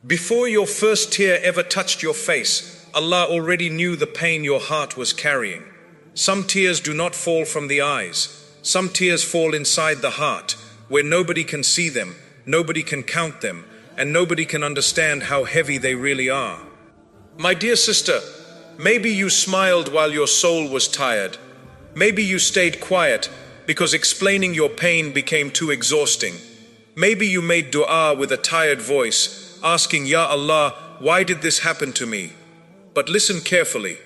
Before your first tear ever touched your face, Allah already knew the pain your heart was carrying. Some tears do not fall from the eyes. Some tears fall inside the heart, where nobody can see them, nobody can count them, and nobody can understand how heavy they really are. My dear sister, maybe you smiled while your soul was tired. Maybe you stayed quiet because explaining your pain became too exhausting. Maybe you made dua with a tired voice, asking, Ya Allah, why did this happen to me? But listen carefully.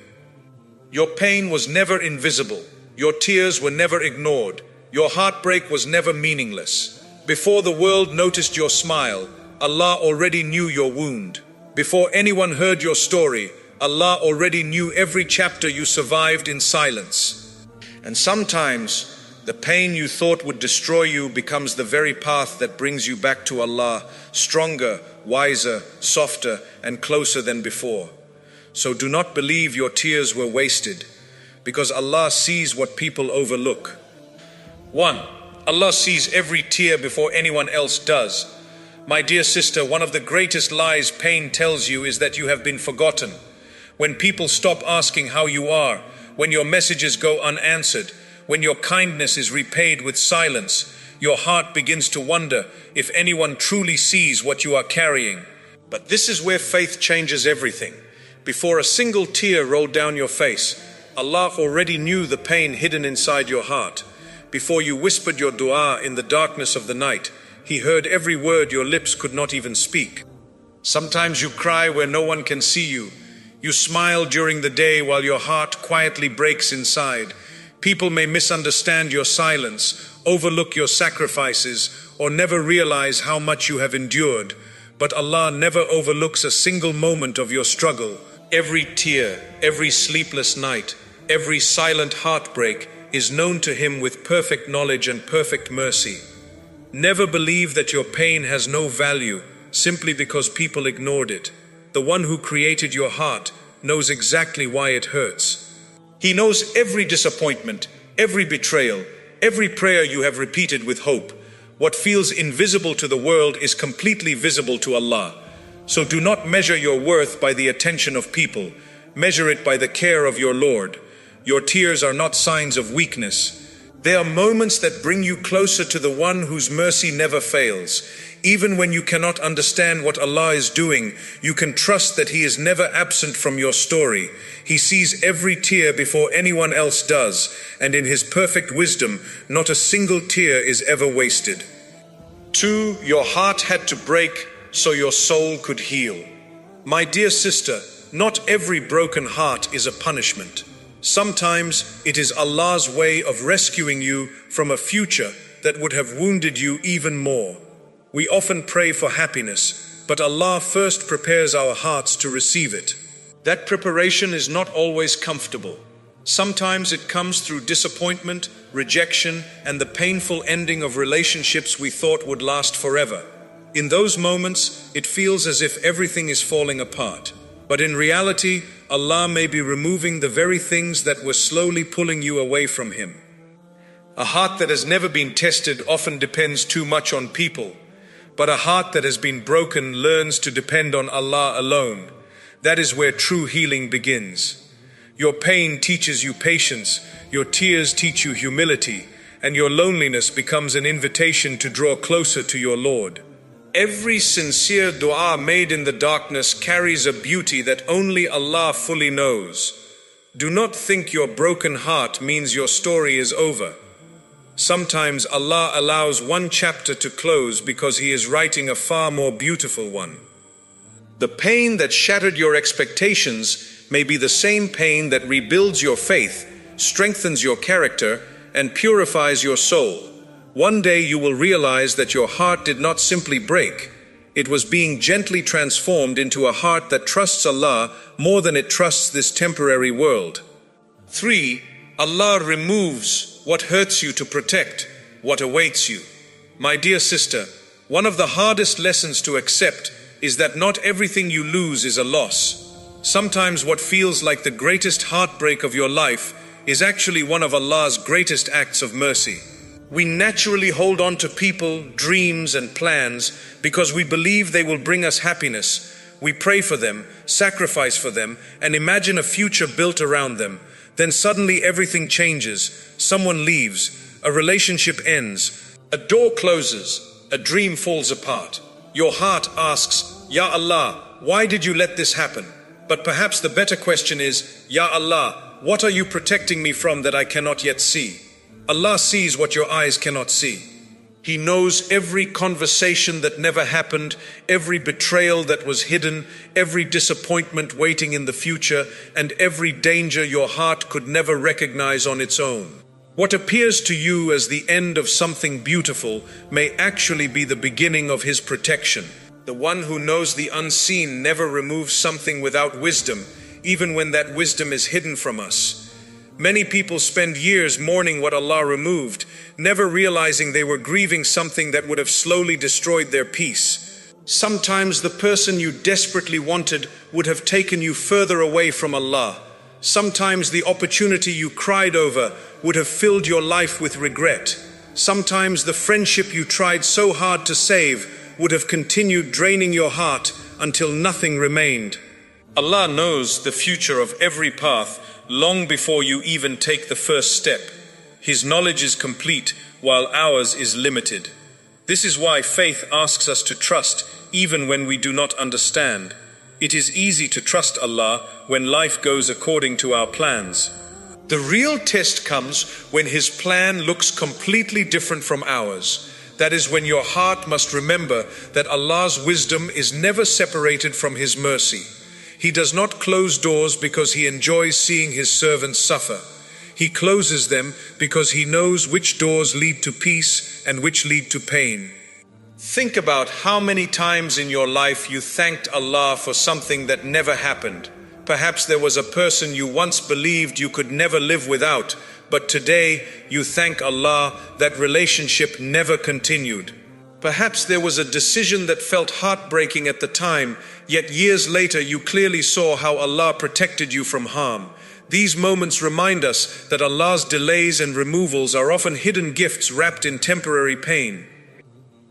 Your pain was never invisible. Your tears were never ignored. Your heartbreak was never meaningless. Before the world noticed your smile, Allah already knew your wound. Before anyone heard your story, Allah already knew every chapter you survived in silence. And sometimes, the pain you thought would destroy you becomes the very path that brings you back to Allah, stronger, wiser, softer, and closer than before. So do not believe your tears were wasted, because Allah sees what people overlook. 1. Allah sees every tear before anyone else does. My dear sister, one of the greatest lies pain tells you is that you have been forgotten. When people stop asking how you are, when your messages go unanswered, when your kindness is repaid with silence, your heart begins to wonder if anyone truly sees what you are carrying. But this is where faith changes everything. Before a single tear rolled down your face, Allah already knew the pain hidden inside your heart. Before you whispered your dua in the darkness of the night, He heard every word your lips could not even speak. Sometimes you cry where no one can see you. You smile during the day while your heart quietly breaks inside. People may misunderstand your silence, overlook your sacrifices, or never realize how much you have endured. But Allah never overlooks a single moment of your struggle. Every tear, every sleepless night, every silent heartbreak is known to Him with perfect knowledge and perfect mercy. Never believe that your pain has no value simply because people ignored it. The one who created your heart knows exactly why it hurts. He knows every disappointment, every betrayal, every prayer you have repeated with hope. What feels invisible to the world is completely visible to Allah. So do not measure your worth by the attention of people. Measure it by the care of your Lord. Your tears are not signs of weakness. They are moments that bring you closer to the one whose mercy never fails. Even when you cannot understand what Allah is doing, you can trust that He is never absent from your story. He sees every tear before anyone else does, and in His perfect wisdom, not a single tear is ever wasted. 2. Your heart had to break so your soul could heal. My dear sister, not every broken heart is a punishment. Sometimes it is Allah's way of rescuing you from a future that would have wounded you even more. We often pray for happiness, but Allah first prepares our hearts to receive it. That preparation is not always comfortable. Sometimes it comes through disappointment, rejection, and the painful ending of relationships we thought would last forever. In those moments, it feels as if everything is falling apart. But in reality, Allah may be removing the very things that were slowly pulling you away from Him. A heart that has never been tested often depends too much on people, but a heart that has been broken learns to depend on Allah alone. That is where true healing begins. Your pain teaches you patience, your tears teach you humility, and your loneliness becomes an invitation to draw closer to your Lord. Every sincere dua made in the darkness carries a beauty that only Allah fully knows. Do not think your broken heart means your story is over. Sometimes Allah allows one chapter to close because He is writing a far more beautiful one. The pain that shattered your expectations may be the same pain that rebuilds your faith, strengthens your character, and purifies your soul. One day you will realize that your heart did not simply break. It was being gently transformed into a heart that trusts Allah more than it trusts this temporary world. 3. Allah removes what hurts you to protect what awaits you. My dear sister, one of the hardest lessons to accept is that not everything you lose is a loss. Sometimes what feels like the greatest heartbreak of your life is actually one of Allah's greatest acts of mercy. We naturally hold on to people, dreams, and plans because we believe they will bring us happiness. We pray for them, sacrifice for them, and imagine a future built around them. Then suddenly everything changes. Someone leaves, a relationship ends, a door closes, a dream falls apart. Your heart asks, Ya Allah, why did you let this happen? But perhaps the better question is, Ya Allah, what are you protecting me from that I cannot yet see? Allah sees what your eyes cannot see. He knows every conversation that never happened, every betrayal that was hidden, every disappointment waiting in the future, and every danger your heart could never recognize on its own. What appears to you as the end of something beautiful may actually be the beginning of His protection. The one who knows the unseen never removes something without wisdom, even when that wisdom is hidden from us. Many people spend years mourning what Allah removed, never realizing they were grieving something that would have slowly destroyed their peace. Sometimes the person you desperately wanted would have taken you further away from Allah. Sometimes the opportunity you cried over would have filled your life with regret. Sometimes the friendship you tried so hard to save would have continued draining your heart until nothing remained. Allah knows the future of every path long before you even take the first step. His knowledge is complete, while ours is limited. This is why faith asks us to trust even when we do not understand. It is easy to trust Allah when life goes according to our plans. The real test comes when His plan looks completely different from ours. That is when your heart must remember that Allah's wisdom is never separated from His mercy. He does not close doors because He enjoys seeing His servants suffer. He closes them because He knows which doors lead to peace and which lead to pain. Think about how many times in your life you thanked Allah for something that never happened. Perhaps there was a person you once believed you could never live without, but today you thank Allah that relationship never continued. Perhaps there was a decision that felt heartbreaking at the time, yet years later you clearly saw how Allah protected you from harm. These moments remind us that Allah's delays and removals are often hidden gifts wrapped in temporary pain.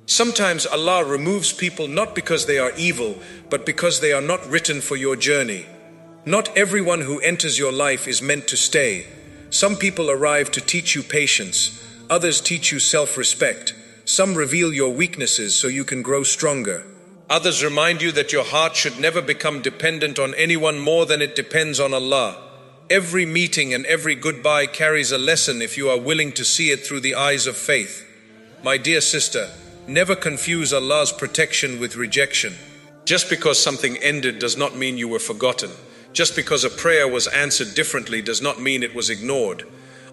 Sometimes Allah removes people not because they are evil, but because they are not written for your journey. Not everyone who enters your life is meant to stay. Some people arrive to teach you patience, others teach you self-respect. Some reveal your weaknesses so you can grow stronger. Others remind you that your heart should never become dependent on anyone more than it depends on Allah. Every meeting and every goodbye carries a lesson if you are willing to see it through the eyes of faith. My dear sister, never confuse Allah's protection with rejection. Just because something ended does not mean you were forgotten. Just because a prayer was answered differently does not mean it was ignored.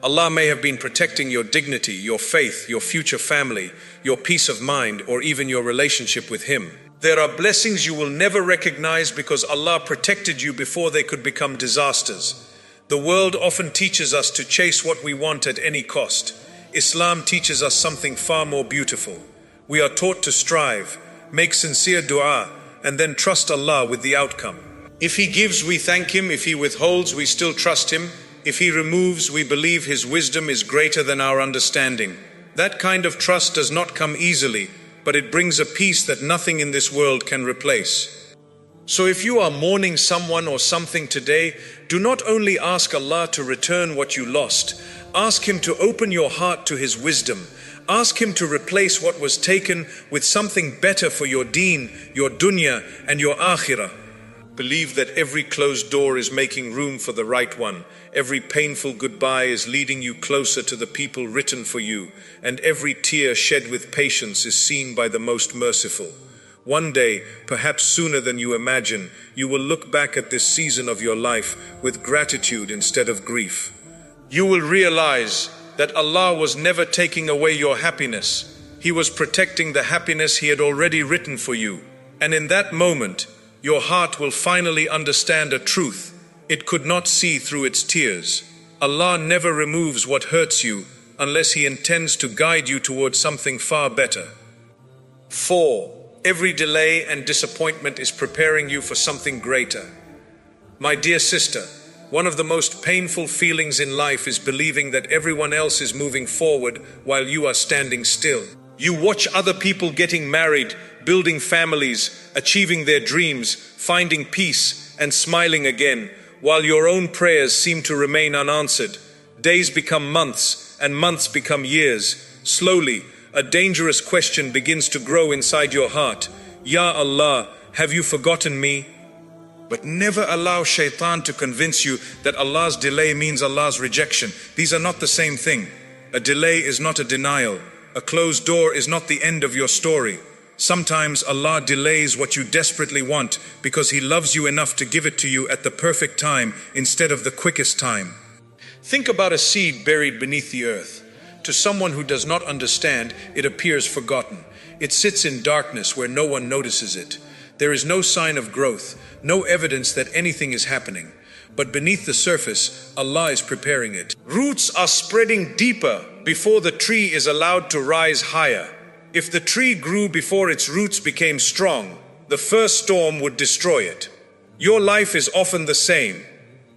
Allah may have been protecting your dignity, your faith, your future family, your peace of mind, or even your relationship with Him. There are blessings you will never recognize because Allah protected you before they could become disasters. The world often teaches us to chase what we want at any cost. Islam teaches us something far more beautiful. We are taught to strive, make sincere dua, and then trust Allah with the outcome. If He gives, we thank Him. If He withholds, we still trust Him. If He removes, we believe His wisdom is greater than our understanding. That kind of trust does not come easily, but it brings a peace that nothing in this world can replace. So if you are mourning someone or something today, do not only ask Allah to return what you lost, ask Him to open your heart to His wisdom. Ask Him to replace what was taken with something better for your deen, your dunya, and your akhirah. Believe that every closed door is making room for the right one. Every painful goodbye is leading you closer to the people written for you, and every tear shed with patience is seen by the most merciful. One day, perhaps sooner than you imagine, you will look back at this season of your life with gratitude instead of grief. You will realize that Allah was never taking away your happiness. He was protecting the happiness He had already written for you. And in that moment, your heart will finally understand a truth it could not see through its tears. Allah never removes what hurts you unless He intends to guide you towards something far better. 4. Every delay and disappointment is preparing you for something greater. My dear sister, One of the most painful feelings in life is believing that everyone else is moving forward while you are standing still. You watch other people getting married, building families, achieving their dreams, finding peace, and smiling again, while your own prayers seem to remain unanswered. Days become months, and months become years. Slowly, a dangerous question begins to grow inside your heart. Ya Allah, have you forgotten me? But never allow shaitan to convince you that Allah's delay means Allah's rejection. These are not the same thing. A delay is not a denial. A closed door is not the end of your story. Sometimes Allah delays what you desperately want because He loves you enough to give it to you at the perfect time instead of the quickest time. Think about a seed buried beneath the earth. To someone who does not understand, it appears forgotten. It sits in darkness where no one notices it. There is no sign of growth, no evidence that anything is happening. But beneath the surface, Allah is preparing it. Roots are spreading deeper before the tree is allowed to rise higher. If the tree grew before its roots became strong, the first storm would destroy it. Your life is often the same.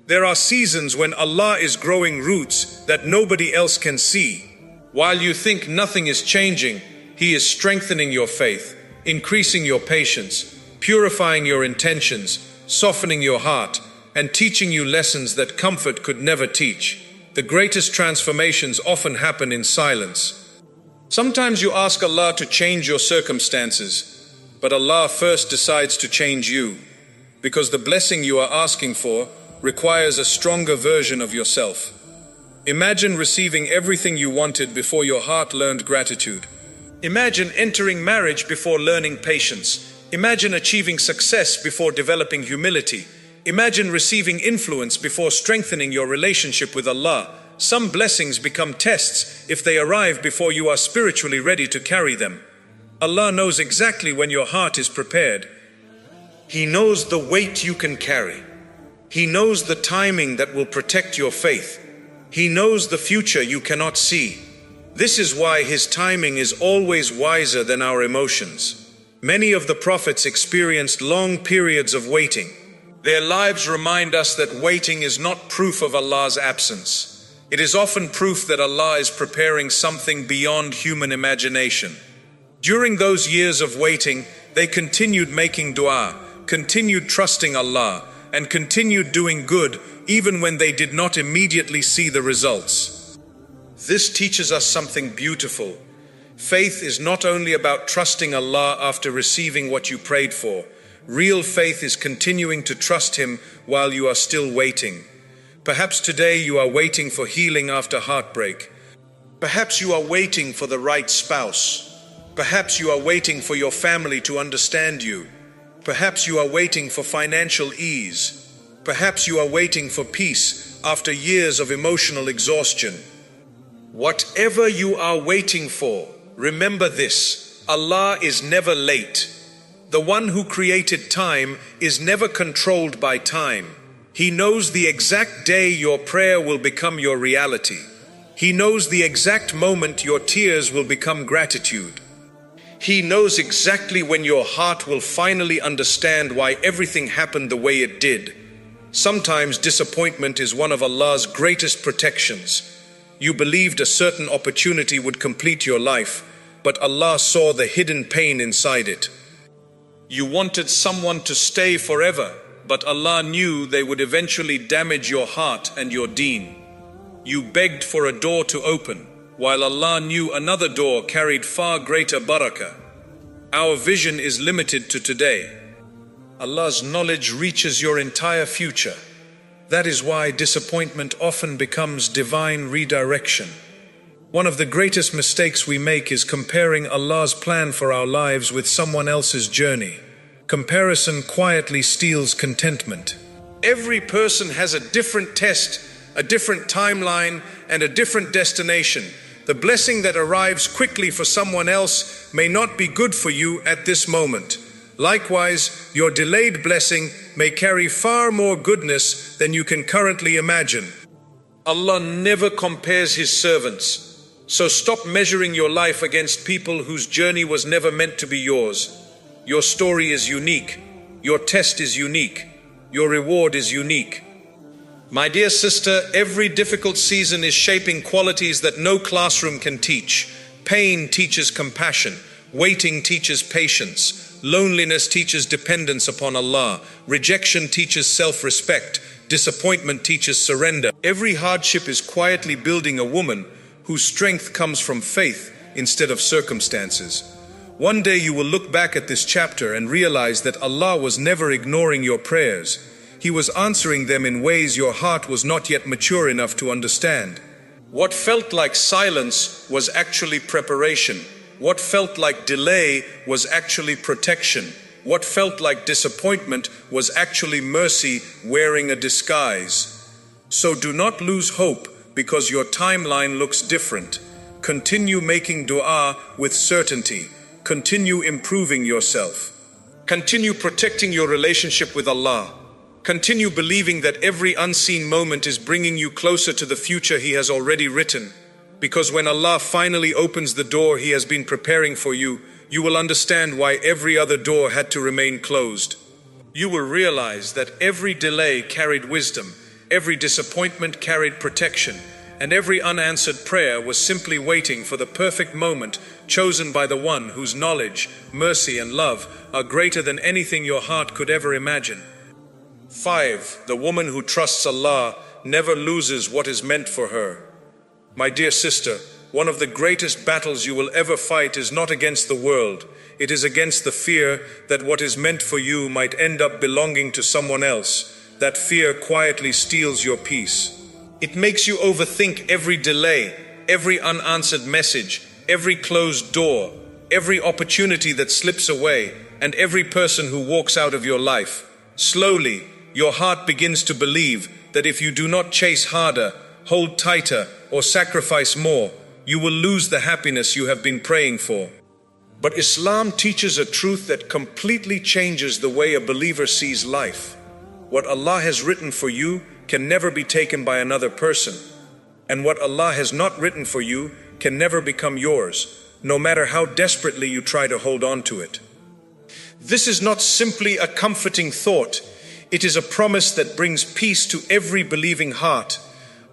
There are seasons when Allah is growing roots that nobody else can see. While you think nothing is changing, He is strengthening your faith, increasing your patience, purifying your intentions, softening your heart, and teaching you lessons that comfort could never teach. The greatest transformations often happen in silence. Sometimes you ask Allah to change your circumstances, but Allah first decides to change you, because the blessing you are asking for requires a stronger version of yourself. Imagine receiving everything you wanted before your heart learned gratitude. Imagine entering marriage before learning patience. Imagine achieving success before developing humility. Imagine receiving influence before strengthening your relationship with Allah. Some blessings become tests if they arrive before you are spiritually ready to carry them. Allah knows exactly when your heart is prepared. He knows the weight you can carry. He knows the timing that will protect your faith. He knows the future you cannot see. This is why His timing is always wiser than our emotions. Many of the prophets experienced long periods of waiting. Their lives remind us that waiting is not proof of Allah's absence. It is often proof that Allah is preparing something beyond human imagination. During those years of waiting, they continued making dua, continued trusting Allah, and continued doing good even when they did not immediately see the results. This teaches us something beautiful. Faith is not only about trusting Allah after receiving what you prayed for. Real faith is continuing to trust Him while you are still waiting. Perhaps today you are waiting for healing after heartbreak. Perhaps you are waiting for the right spouse. Perhaps you are waiting for your family to understand you. Perhaps you are waiting for financial ease. Perhaps you are waiting for peace after years of emotional exhaustion. Whatever you are waiting for, remember this: Allah is never late. The one who created time is never controlled by time. He knows the exact day your prayer will become your reality. He knows the exact moment your tears will become gratitude. He knows exactly when your heart will finally understand why everything happened the way it did. Sometimes disappointment is one of Allah's greatest protections. You believed a certain opportunity would complete your life, but Allah saw the hidden pain inside it. You wanted someone to stay forever, but Allah knew they would eventually damage your heart and your deen. You begged for a door to open, while Allah knew another door carried far greater barakah. Our vision is limited to today. Allah's knowledge reaches your entire future. That is why disappointment often becomes divine redirection. One of the greatest mistakes we make is comparing Allah's plan for our lives with someone else's journey. Comparison quietly steals contentment. Every person has a different test, a different timeline, and a different destination. The blessing that arrives quickly for someone else may not be good for you at this moment. Likewise, your delayed blessing may carry far more goodness than you can currently imagine. Allah never compares His servants. So stop measuring your life against people whose journey was never meant to be yours. Your story is unique. Your test is unique. Your reward is unique. My dear sister, every difficult season is shaping qualities that no classroom can teach. Pain teaches compassion. Waiting teaches patience. Loneliness teaches dependence upon Allah. Rejection teaches self-respect. Disappointment teaches surrender. Every hardship is quietly building a woman whose strength comes from faith instead of circumstances. One day you will look back at this chapter and realize that Allah was never ignoring your prayers. He was answering them in ways your heart was not yet mature enough to understand. What felt like silence was actually preparation. What felt like delay was actually protection. What felt like disappointment was actually mercy wearing a disguise. So do not lose hope because your timeline looks different. Continue making dua with certainty. Continue improving yourself. Continue protecting your relationship with Allah. Continue believing that every unseen moment is bringing you closer to the future He has already written. Because when Allah finally opens the door He has been preparing for you, you will understand why every other door had to remain closed. You will realize that every delay carried wisdom, every disappointment carried protection, and every unanswered prayer was simply waiting for the perfect moment chosen by the one whose knowledge, mercy, and love are greater than anything your heart could ever imagine. 5. The woman who trusts Allah never loses what is meant for her. My dear sister, one of the greatest battles you will ever fight is not against the world. It is against the fear that what is meant for you might end up belonging to someone else. That fear quietly steals your peace. It makes you overthink every delay, every unanswered message, every closed door, every opportunity that slips away, and every person who walks out of your life. Slowly, your heart begins to believe that if you do not chase harder, hold tighter, or sacrifice more, you will lose the happiness you have been praying for. But Islam teaches a truth that completely changes the way a believer sees life. What Allah has written for you can never be taken by another person. And what Allah has not written for you can never become yours, no matter how desperately you try to hold on to it. This is not simply a comforting thought. It is a promise that brings peace to every believing heart.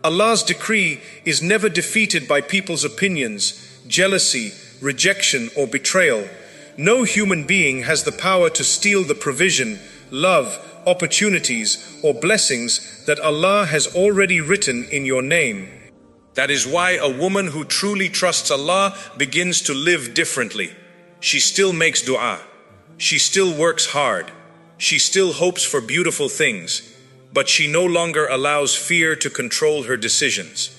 Allah's decree is never defeated by people's opinions, jealousy, rejection, or betrayal. No human being has the power to steal the provision, love, opportunities, or blessings that Allah has already written in your name. That is why a woman who truly trusts Allah begins to live differently. She still makes dua. She still works hard. She still hopes for beautiful things. But she no longer allows fear to control her decisions.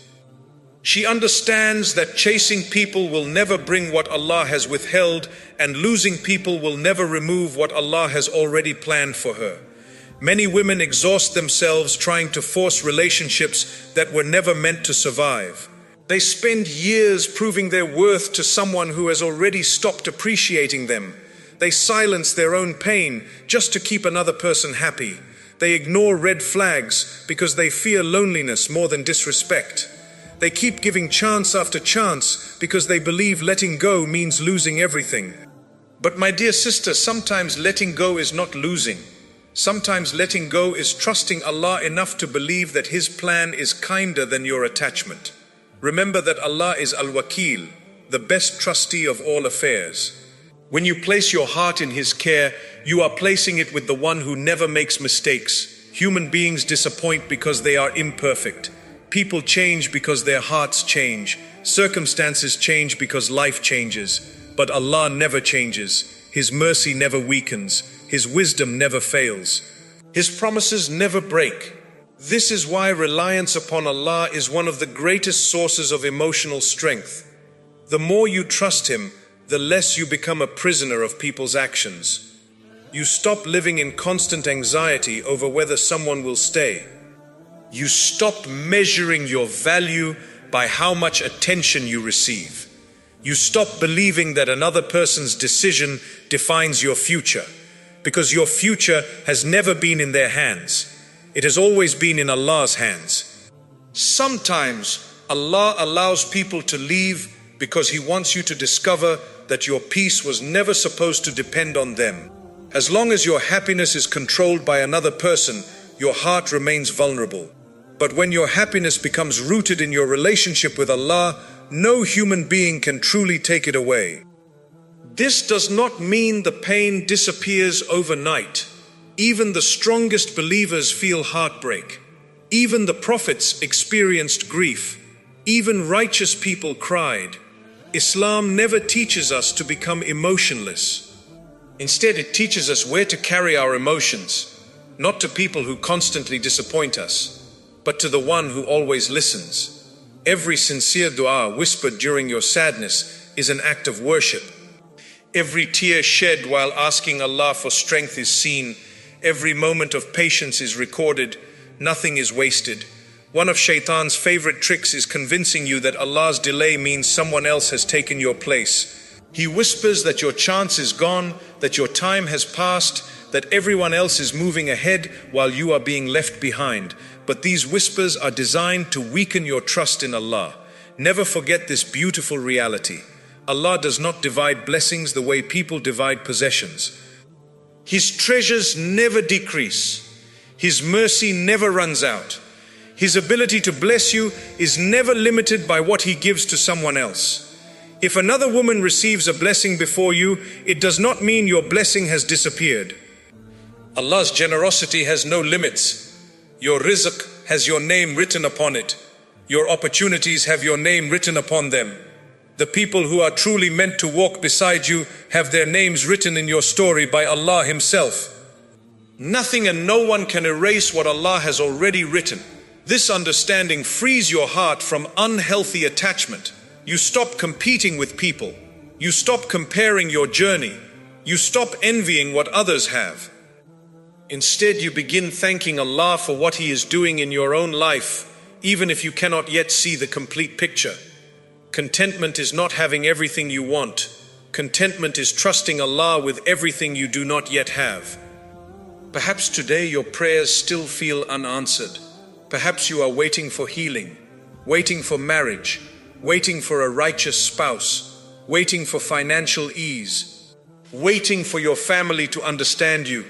She understands that chasing people will never bring what Allah has withheld, and losing people will never remove what Allah has already planned for her. Many women exhaust themselves trying to force relationships that were never meant to survive. They spend years proving their worth to someone who has already stopped appreciating them. They silence their own pain just to keep another person happy. They ignore red flags because they fear loneliness more than disrespect. They keep giving chance after chance because they believe letting go means losing everything. But my dear sister, sometimes letting go is not losing. Sometimes letting go is trusting Allah enough to believe that His plan is kinder than your attachment. Remember that Allah is Al-Wakil, the best trustee of all affairs. When you place your heart in His care, you are placing it with the one who never makes mistakes. Human beings disappoint because they are imperfect. People change because their hearts change. Circumstances change because life changes. But Allah never changes. His mercy never weakens. His wisdom never fails. His promises never break. This is why reliance upon Allah is one of the greatest sources of emotional strength. The more you trust Him, the less you become a prisoner of people's actions. You stop living in constant anxiety over whether someone will stay. You stop measuring your value by how much attention you receive. You stop believing that another person's decision defines your future, because your future has never been in their hands. It has always been in Allah's hands. Sometimes Allah allows people to leave because He wants you to discover that your peace was never supposed to depend on them. As long as your happiness is controlled by another person, your heart remains vulnerable. But when your happiness becomes rooted in your relationship with Allah, no human being can truly take it away. This does not mean the pain disappears overnight. Even the strongest believers feel heartbreak. Even the prophets experienced grief. Even righteous people cried. Islam never teaches us to become emotionless. Instead, it teaches us where to carry our emotions, not to people who constantly disappoint us, but to the one who always listens. Every sincere dua whispered during your sadness is an act of worship. Every tear shed while asking Allah for strength is seen. Every moment of patience is recorded. Nothing is wasted. One of Shaitan's favorite tricks is convincing you that Allah's delay means someone else has taken your place. He whispers that your chance is gone, that your time has passed, that everyone else is moving ahead while you are being left behind. But these whispers are designed to weaken your trust in Allah. Never forget this beautiful reality. Allah does not divide blessings the way people divide possessions. His treasures never decrease. His mercy never runs out. His ability to bless you is never limited by what He gives to someone else. If another woman receives a blessing before you, it does not mean your blessing has disappeared. Allah's generosity has no limits. Your rizq has your name written upon it. Your opportunities have your name written upon them. The people who are truly meant to walk beside you have their names written in your story by Allah Himself. Nothing and no one can erase what Allah has already written. This understanding frees your heart from unhealthy attachment. You stop competing with people. You stop comparing your journey. You stop envying what others have. Instead, you begin thanking Allah for what He is doing in your own life, even if you cannot yet see the complete picture. Contentment is not having everything you want. Contentment is trusting Allah with everything you do not yet have. Perhaps today your prayers still feel unanswered. Perhaps you are waiting for healing, waiting for marriage, waiting for a righteous spouse, waiting for financial ease, waiting for your family to understand you,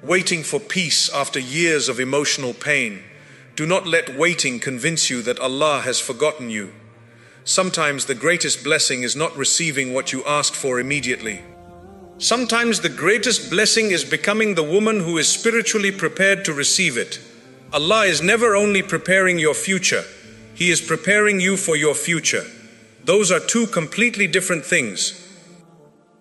waiting for peace after years of emotional pain. Do not let waiting convince you that Allah has forgotten you. Sometimes the greatest blessing is not receiving what you asked for immediately. Sometimes the greatest blessing is becoming the woman who is spiritually prepared to receive it. Allah is never only preparing your future, He is preparing you for your future. Those are two completely different things.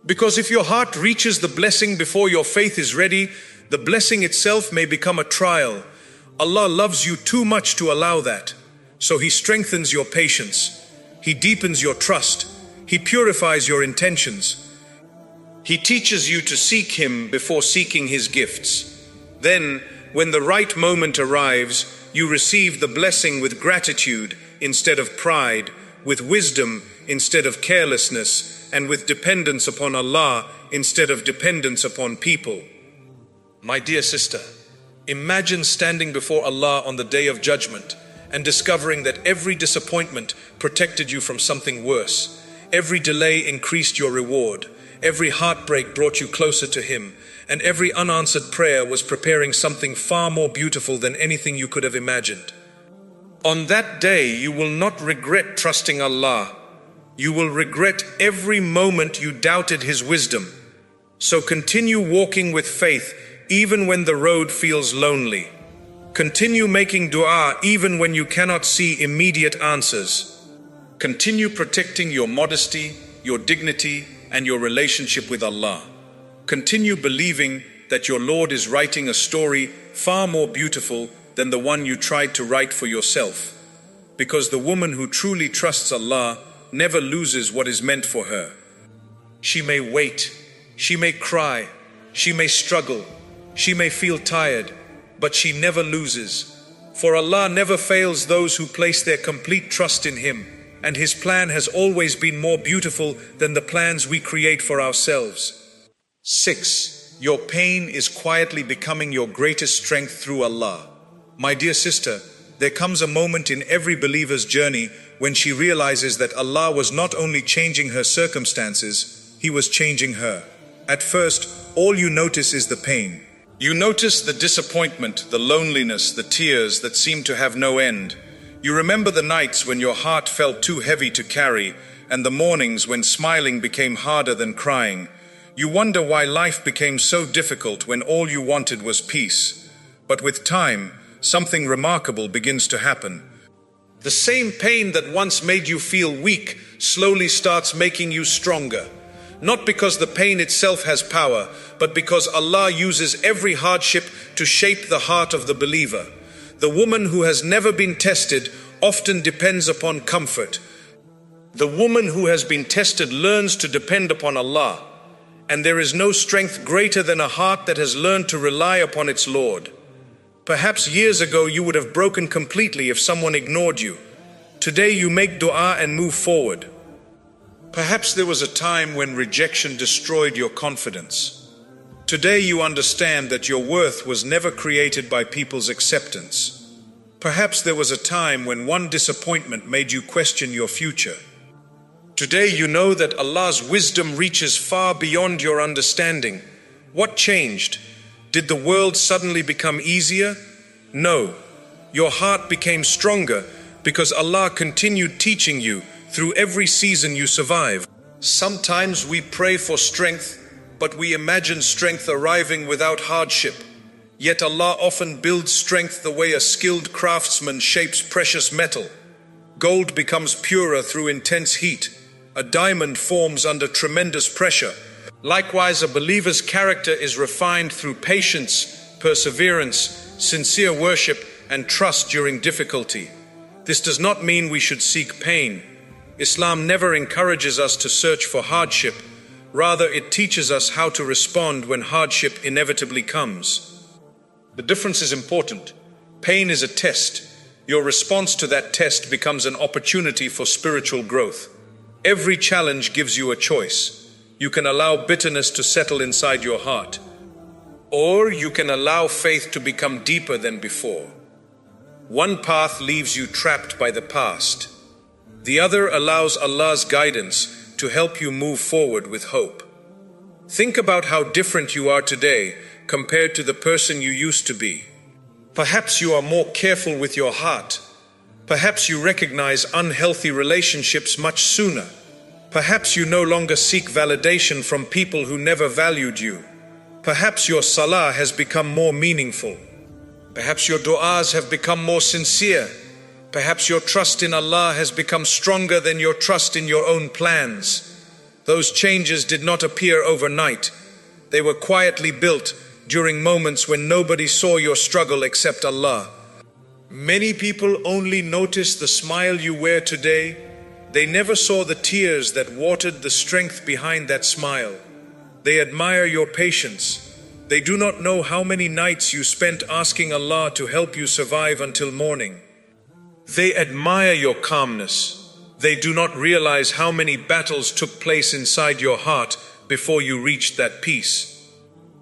Because if your heart reaches the blessing before your faith is ready, the blessing itself may become a trial. Allah loves you too much to allow that. So He strengthens your patience. He deepens your trust. He purifies your intentions. He teaches you to seek Him before seeking His gifts. Then, when the right moment arrives, you receive the blessing with gratitude instead of pride, with wisdom instead of carelessness, and with dependence upon Allah instead of dependence upon people. My dear sister, imagine standing before Allah on the Day of Judgment and discovering that every disappointment protected you from something worse. Every delay increased your reward. Every heartbreak brought you closer to Him. And every unanswered prayer was preparing something far more beautiful than anything you could have imagined. On that day, you will not regret trusting Allah. You will regret every moment you doubted His wisdom. So continue walking with faith even when the road feels lonely. Continue making dua even when you cannot see immediate answers. Continue protecting your modesty, your dignity, and your relationship with Allah. Continue believing that your Lord is writing a story far more beautiful than the one you tried to write for yourself. Because the woman who truly trusts Allah never loses what is meant for her. She may wait, she may cry, she may struggle, she may feel tired, but she never loses. For Allah never fails those who place their complete trust in Him, and His plan has always been more beautiful than the plans we create for ourselves. 6. Your pain is quietly becoming your greatest strength through Allah. My dear sister, there comes a moment in every believer's journey when she realizes that Allah was not only changing her circumstances, He was changing her. At first, all you notice is the pain. You notice the disappointment, the loneliness, the tears that seem to have no end. You remember the nights when your heart felt too heavy to carry, and the mornings when smiling became harder than crying. You wonder why life became so difficult when all you wanted was peace. But with time, something remarkable begins to happen. The same pain that once made you feel weak slowly starts making you stronger. Not because the pain itself has power, but because Allah uses every hardship to shape the heart of the believer. The woman who has never been tested often depends upon comfort. The woman who has been tested learns to depend upon Allah, and there is no strength greater than a heart that has learned to rely upon its Lord. Perhaps years ago you would have broken completely if someone ignored you. Today you make dua and move forward. Perhaps there was a time when rejection destroyed your confidence. Today you understand that your worth was never created by people's acceptance. Perhaps there was a time when one disappointment made you question your future. Today you know that Allah's wisdom reaches far beyond your understanding. What changed? Did the world suddenly become easier? No. Your heart became stronger because Allah continued teaching you through every season you survive. Sometimes we pray for strength, but we imagine strength arriving without hardship. Yet Allah often builds strength the way a skilled craftsman shapes precious metal. Gold becomes purer through intense heat. A diamond forms under tremendous pressure. Likewise, a believer's character is refined through patience, perseverance, sincere worship, and trust during difficulty. This does not mean we should seek pain. Islam never encourages us to search for hardship. Rather, it teaches us how to respond when hardship inevitably comes. The difference is important. Pain is a test. Your response to that test becomes an opportunity for spiritual growth. Every challenge gives you a choice. You can allow bitterness to settle inside your heart, or you can allow faith to become deeper than before. One path leaves you trapped by the past. The other allows Allah's guidance to help you move forward with hope. Think about how different you are today compared to the person you used to be. Perhaps you are more careful with your heart. Perhaps you recognize unhealthy relationships much sooner. Perhaps you no longer seek validation from people who never valued you. Perhaps your salah has become more meaningful. Perhaps your du'as have become more sincere. Perhaps your trust in Allah has become stronger than your trust in your own plans. Those changes did not appear overnight. They were quietly built during moments when nobody saw your struggle except Allah. Many people only notice the smile you wear today. They never saw the tears that watered the strength behind that smile. They admire your patience. They do not know how many nights you spent asking Allah to help you survive until morning. They admire your calmness. They do not realize how many battles took place inside your heart before you reached that peace.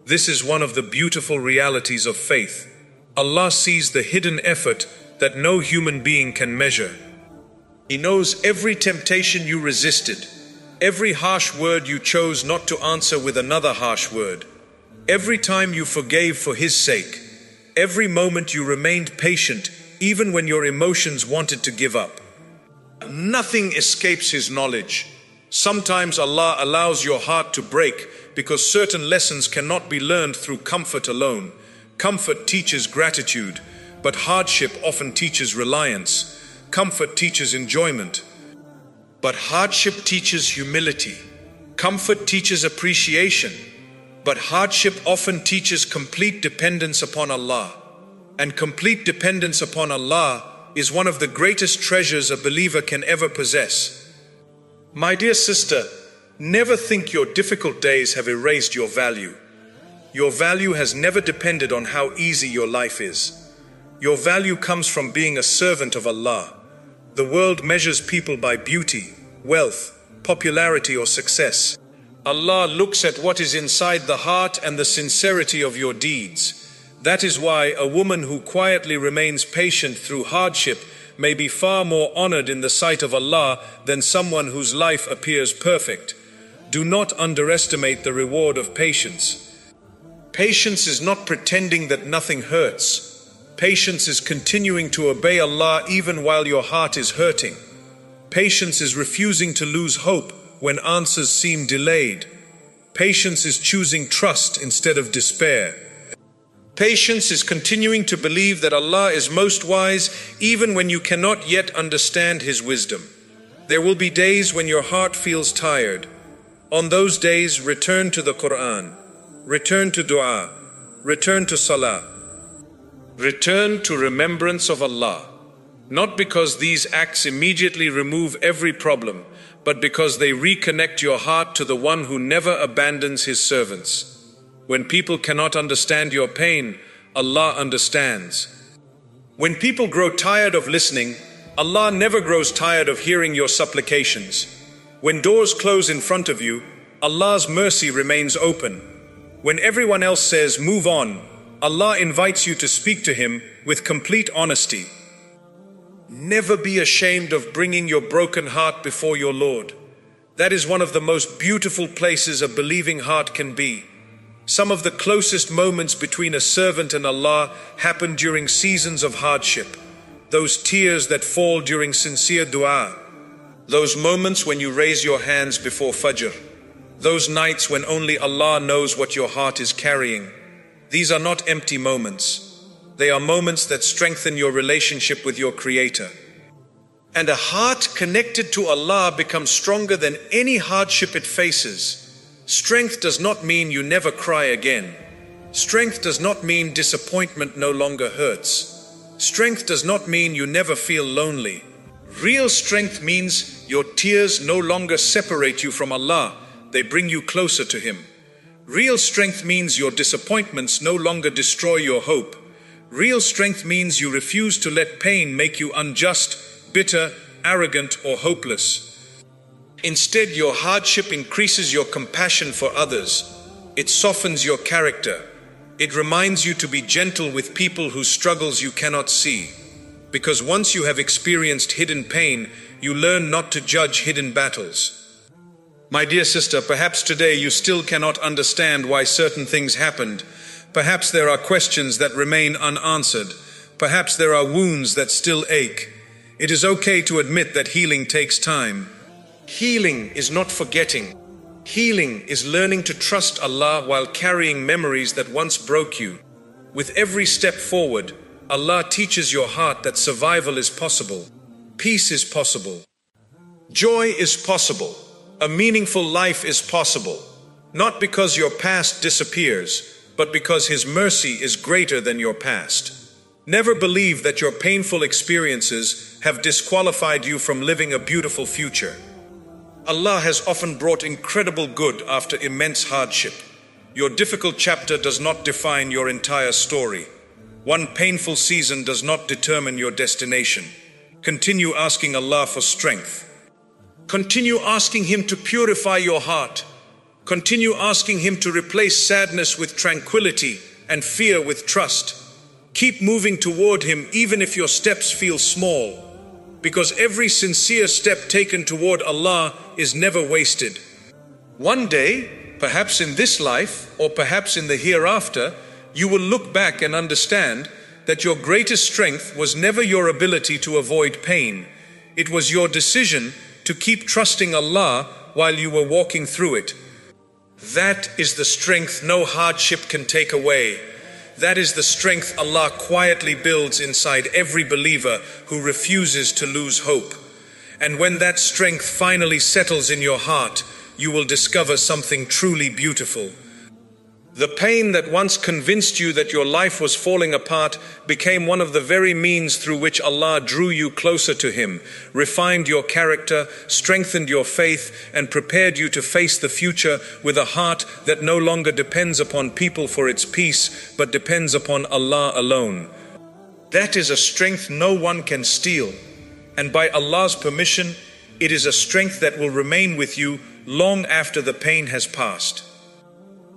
This is one of the beautiful realities of faith. Allah sees the hidden effort that no human being can measure. He knows every temptation you resisted, every harsh word you chose not to answer with another harsh word, every time you forgave for His sake, every moment you remained patient even when your emotions wanted to give up. Nothing escapes His knowledge. Sometimes Allah allows your heart to break because certain lessons cannot be learned through comfort alone. Comfort teaches gratitude, but hardship often teaches reliance. Comfort teaches enjoyment, but hardship teaches humility. Comfort teaches appreciation, but hardship often teaches complete dependence upon Allah. And complete dependence upon Allah is one of the greatest treasures a believer can ever possess. My dear sister, never think your difficult days have erased your value. Your value has never depended on how easy your life is. Your value comes from being a servant of Allah. The world measures people by beauty, wealth, popularity, or success. Allah looks at what is inside the heart and the sincerity of your deeds. That is why a woman who quietly remains patient through hardship may be far more honored in the sight of Allah than someone whose life appears perfect. Do not underestimate the reward of patience. Patience is not pretending that nothing hurts. Patience is continuing to obey Allah even while your heart is hurting. Patience is refusing to lose hope when answers seem delayed. Patience is choosing trust instead of despair. Patience is continuing to believe that Allah is most wise even when you cannot yet understand His wisdom. There will be days when your heart feels tired. On those days, return to the Quran. Return to dua. Return to salah. Return to remembrance of Allah. Not because these acts immediately remove every problem, but because they reconnect your heart to the one who never abandons His servants. When people cannot understand your pain, Allah understands. When people grow tired of listening, Allah never grows tired of hearing your supplications. When doors close in front of you, Allah's mercy remains open. When everyone else says, move on, Allah invites you to speak to Him with complete honesty. Never be ashamed of bringing your broken heart before your Lord. That is one of the most beautiful places a believing heart can be. Some of the closest moments between a servant and Allah happen during seasons of hardship. Those tears that fall during sincere dua. Those moments when you raise your hands before Fajr. Those nights when only Allah knows what your heart is carrying. These are not empty moments. They are moments that strengthen your relationship with your Creator. And a heart connected to Allah becomes stronger than any hardship it faces. Strength does not mean you never cry again. Strength does not mean disappointment no longer hurts. Strength does not mean you never feel lonely. Real strength means your tears no longer separate you from Allah, they bring you closer to Him. Real strength means your disappointments no longer destroy your hope. Real strength means you refuse to let pain make you unjust, bitter, arrogant, or hopeless. Instead, your hardship increases your compassion for others. It softens your character. It reminds you to be gentle with people whose struggles you cannot see. Because once you have experienced hidden pain, you learn not to judge hidden battles. My dear sister, perhaps today you still cannot understand why certain things happened. Perhaps there are questions that remain unanswered. Perhaps there are wounds that still ache. It is okay to admit that healing takes time. Healing is not forgetting. Healing is learning to trust Allah while carrying memories that once broke you. With every step forward, Allah teaches your heart that survival is possible. Peace is possible. Joy is possible. A meaningful life is possible. Not because your past disappears, but because His mercy is greater than your past. Never believe that your painful experiences have disqualified you from living a beautiful future. Allah has often brought incredible good after immense hardship. Your difficult chapter does not define your entire story. One painful season does not determine your destination. Continue asking Allah for strength. Continue asking Him to purify your heart. Continue asking Him to replace sadness with tranquility and fear with trust. Keep moving toward Him even if your steps feel small. Because every sincere step taken toward Allah is never wasted. One day, perhaps in this life or perhaps in the hereafter, you will look back and understand that your greatest strength was never your ability to avoid pain. It was your decision to keep trusting Allah while you were walking through it. That is the strength no hardship can take away. That is the strength Allah quietly builds inside every believer who refuses to lose hope. And when that strength finally settles in your heart, you will discover something truly beautiful. The pain that once convinced you that your life was falling apart became one of the very means through which Allah drew you closer to Him, refined your character, strengthened your faith, and prepared you to face the future with a heart that no longer depends upon people for its peace, but depends upon Allah alone. That is a strength no one can steal, and by Allah's permission, it is a strength that will remain with you long after the pain has passed.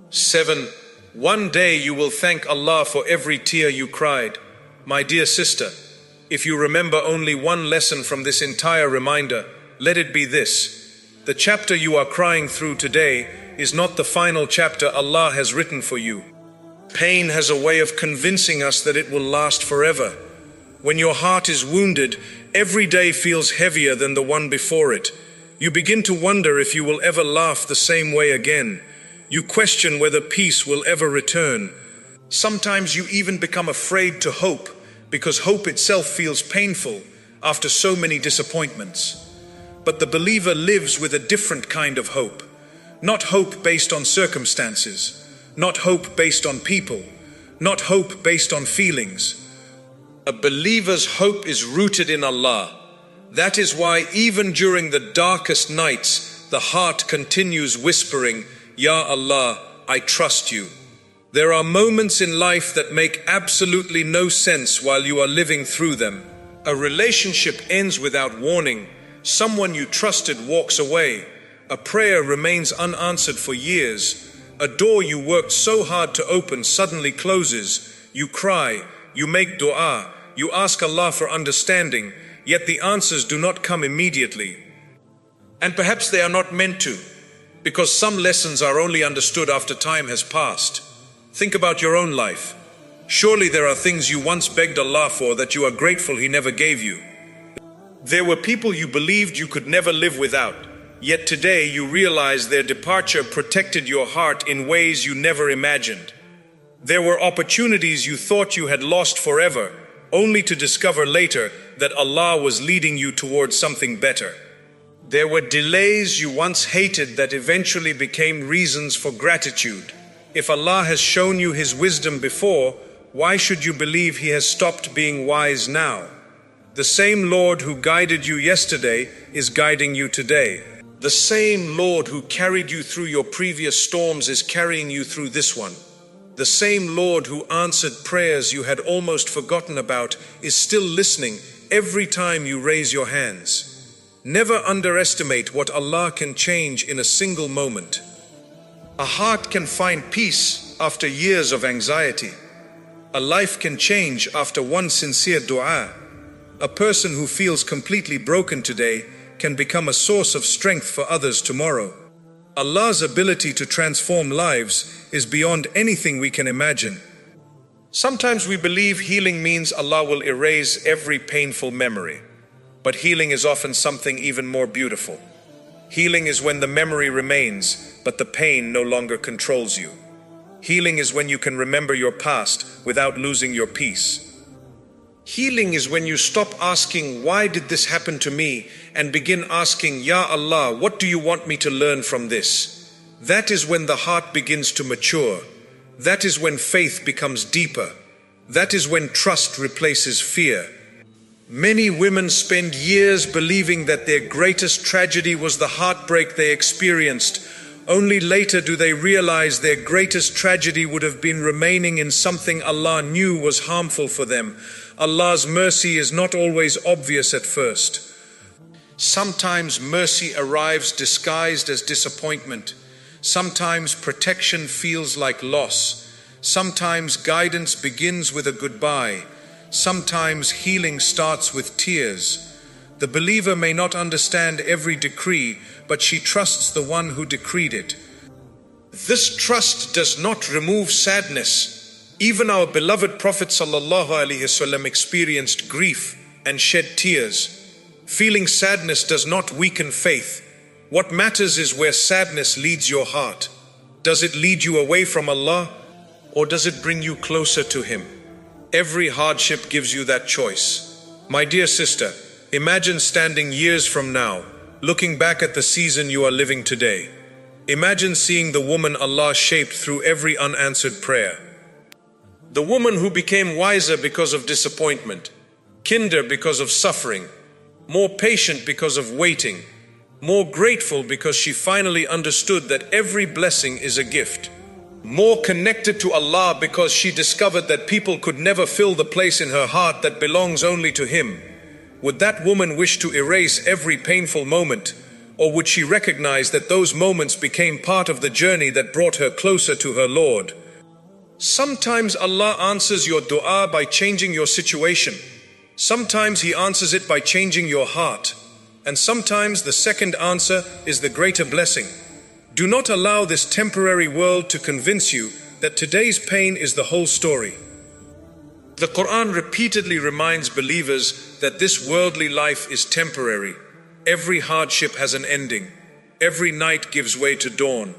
7. One day you will thank Allah for every tear you cried. My dear sister, if you remember only one lesson from this entire reminder, let it be this. The chapter you are crying through today is not the final chapter Allah has written for you. Pain has a way of convincing us that it will last forever. When your heart is wounded, every day feels heavier than the one before it. You begin to wonder if you will ever laugh the same way again. You question whether peace will ever return. Sometimes you even become afraid to hope, because hope itself feels painful after so many disappointments. But the believer lives with a different kind of hope. Not hope based on circumstances, not hope based on people, not hope based on feelings. A believer's hope is rooted in Allah. That is why even during the darkest nights, the heart continues whispering, Ya Allah, I trust you. There are moments in life that make absolutely no sense while you are living through them. A relationship ends without warning. Someone you trusted walks away. A prayer remains unanswered for years. A door you worked so hard to open suddenly closes. You cry, you make dua, you ask Allah for understanding, yet the answers do not come immediately. And perhaps they are not meant to, because some lessons are only understood after time has passed. Think about your own life. Surely there are things you once begged Allah for that you are grateful He never gave you. There were people you believed you could never live without, yet today you realize their departure protected your heart in ways you never imagined. There were opportunities you thought you had lost forever, only to discover later that Allah was leading you towards something better. There were delays you once hated that eventually became reasons for gratitude. If Allah has shown you His wisdom before, why should you believe He has stopped being wise now? The same Lord who guided you yesterday is guiding you today. The same Lord who carried you through your previous storms is carrying you through this one. The same Lord who answered prayers you had almost forgotten about is still listening every time you raise your hands. Never underestimate what Allah can change in a single moment. A heart can find peace after years of anxiety. A life can change after one sincere dua. A person who feels completely broken today can become a source of strength for others tomorrow. Allah's ability to transform lives is beyond anything we can imagine. Sometimes we believe healing means Allah will erase every painful memory. But healing is often something even more beautiful. Healing is when the memory remains, but the pain no longer controls you. Healing is when you can remember your past without losing your peace. Healing is when you stop asking, why did this happen to me, and begin asking, Ya Allah, what do you want me to learn from this? That is when the heart begins to mature. That is when faith becomes deeper. That is when trust replaces fear. Many women spend years believing that their greatest tragedy was the heartbreak they experienced. Only later do they realize their greatest tragedy would have been remaining in something Allah knew was harmful for them. Allah's mercy is not always obvious at first. Sometimes mercy arrives disguised as disappointment. Sometimes protection feels like loss. Sometimes guidance begins with a goodbye. Sometimes healing starts with tears. The believer may not understand every decree, but she trusts the one who decreed it. This trust does not remove sadness. Even our beloved Prophet ﷺ experienced grief and shed tears. Feeling sadness does not weaken faith. What matters is where sadness leads your heart. Does it lead you away from Allah, or does it bring you closer to Him? Every hardship gives you that choice. My dear sister, imagine standing years from now, looking back at the season you are living today. Imagine seeing the woman Allah shaped through every unanswered prayer. The woman who became wiser because of disappointment, kinder because of suffering, more patient because of waiting, more grateful because she finally understood that every blessing is a gift, more connected to Allah because she discovered that people could never fill the place in her heart that belongs only to Him. Would that woman wish to erase every painful moment, or would she recognize that those moments became part of the journey that brought her closer to her Lord? Sometimes Allah answers your dua by changing your situation. Sometimes He answers it by changing your heart. And sometimes the second answer is the greater blessing. Do not allow this temporary world to convince you that today's pain is the whole story. The Quran repeatedly reminds believers that this worldly life is temporary. Every hardship has an ending. Every night gives way to dawn.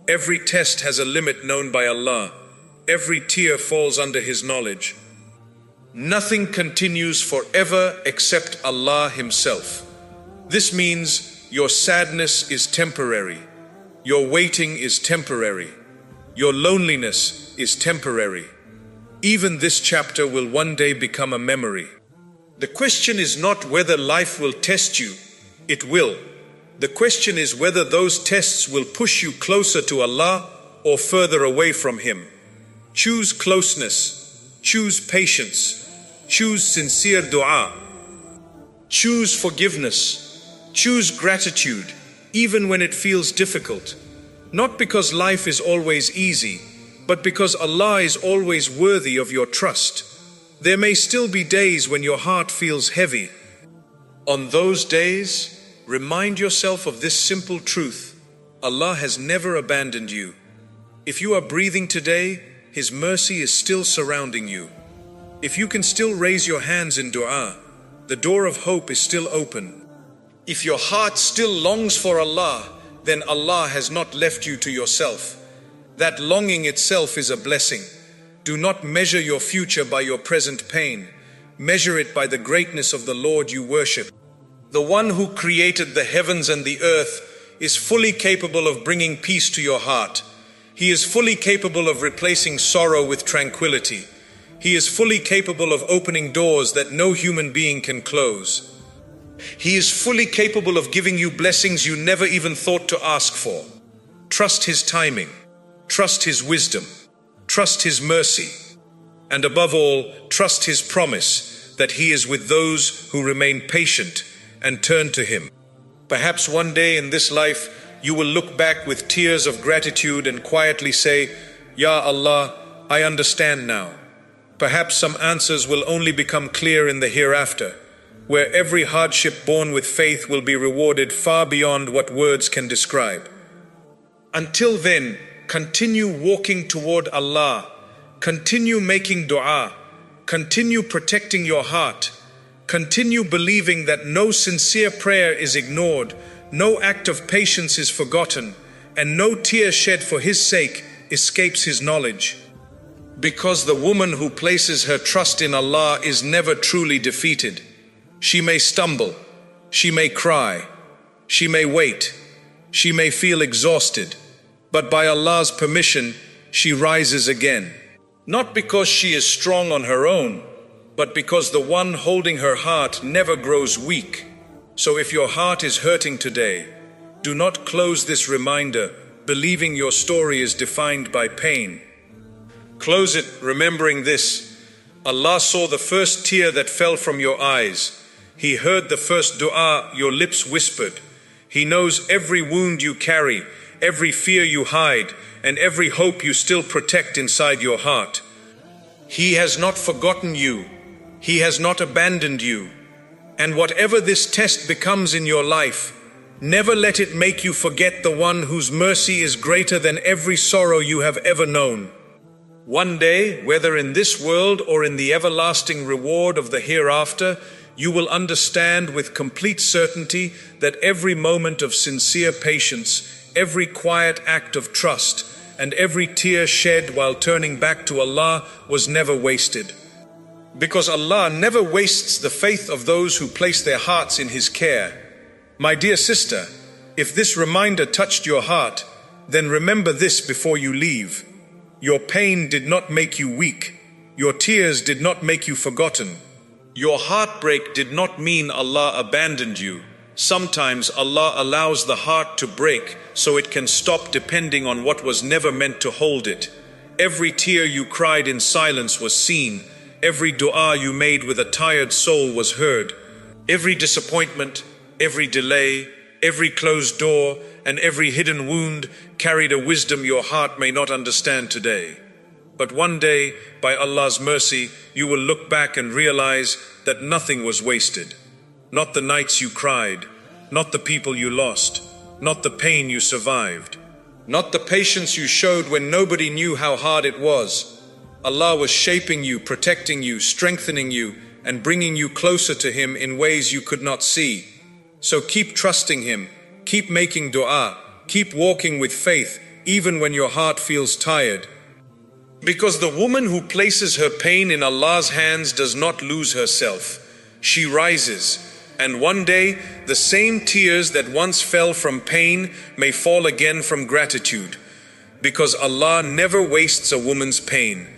Every test has a limit known by Allah. Every tear falls under His knowledge. Nothing continues forever except Allah Himself. This means your sadness is temporary. Your waiting is temporary. Your loneliness is temporary. Even this chapter will one day become a memory. The question is not whether life will test you. It will. The question is whether those tests will push you closer to Allah or further away from Him. Choose closeness. Choose patience. Choose sincere dua. Choose forgiveness. Choose gratitude, even when it feels difficult. Not because life is always easy, but because Allah is always worthy of your trust. There may still be days when your heart feels heavy. On those days, remind yourself of this simple truth: Allah has never abandoned you. If you are breathing today, His mercy is still surrounding you. If you can still raise your hands in dua, the door of hope is still open. If your heart still longs for Allah, then Allah has not left you to yourself. That longing itself is a blessing. Do not measure your future by your present pain. Measure it by the greatness of the Lord you worship. The one who created the heavens and the earth is fully capable of bringing peace to your heart. He is fully capable of replacing sorrow with tranquility. He is fully capable of opening doors that no human being can close. He is fully capable of giving you blessings you never even thought to ask for. Trust His timing. Trust His wisdom. Trust His mercy. And above all, trust His promise that He is with those who remain patient and turn to Him. Perhaps one day in this life, you will look back with tears of gratitude and quietly say, "Ya Allah, I understand now." Perhaps some answers will only become clear in the hereafter, where every hardship borne with faith will be rewarded far beyond what words can describe. Until then, continue walking toward Allah, continue making dua, continue protecting your heart, continue believing that no sincere prayer is ignored, no act of patience is forgotten, and no tear shed for His sake escapes His knowledge. Because the woman who places her trust in Allah is never truly defeated. She may stumble, she may cry, she may wait, she may feel exhausted, but by Allah's permission, she rises again. Not because she is strong on her own, but because the one holding her heart never grows weak. So if your heart is hurting today, do not close this reminder believing your story is defined by pain. Close it remembering this: Allah saw the first tear that fell from your eyes. He heard the first dua your lips whispered. He knows every wound you carry, every fear you hide, and every hope you still protect inside your heart. He has not forgotten you. He has not abandoned you. And whatever this test becomes in your life, never let it make you forget the one whose mercy is greater than every sorrow you have ever known. One day, whether in this world or in the everlasting reward of the hereafter, you will understand with complete certainty that every moment of sincere patience, every quiet act of trust, and every tear shed while turning back to Allah was never wasted. Because Allah never wastes the faith of those who place their hearts in His care. My dear sister, if this reminder touched your heart, then remember this before you leave. Your pain did not make you weak. Your tears did not make you forgotten. Your heartbreak did not mean Allah abandoned you. Sometimes Allah allows the heart to break so it can stop depending on what was never meant to hold it. Every tear you cried in silence was seen. Every dua you made with a tired soul was heard. Every disappointment, every delay, every closed door, and every hidden wound carried a wisdom your heart may not understand today. But one day, by Allah's mercy, you will look back and realize that nothing was wasted. Not the nights you cried, not the people you lost, not the pain you survived. not the patience you showed when nobody knew how hard it was. Allah was shaping you, protecting you, strengthening you, and bringing you closer to Him in ways you could not see. So keep trusting Him, keep making dua, keep walking with faith, even when your heart feels tired. Because the woman who places her pain in Allah's hands does not lose herself. She rises, and one day the same tears that once fell from pain may fall again from gratitude. Because Allah never wastes a woman's pain.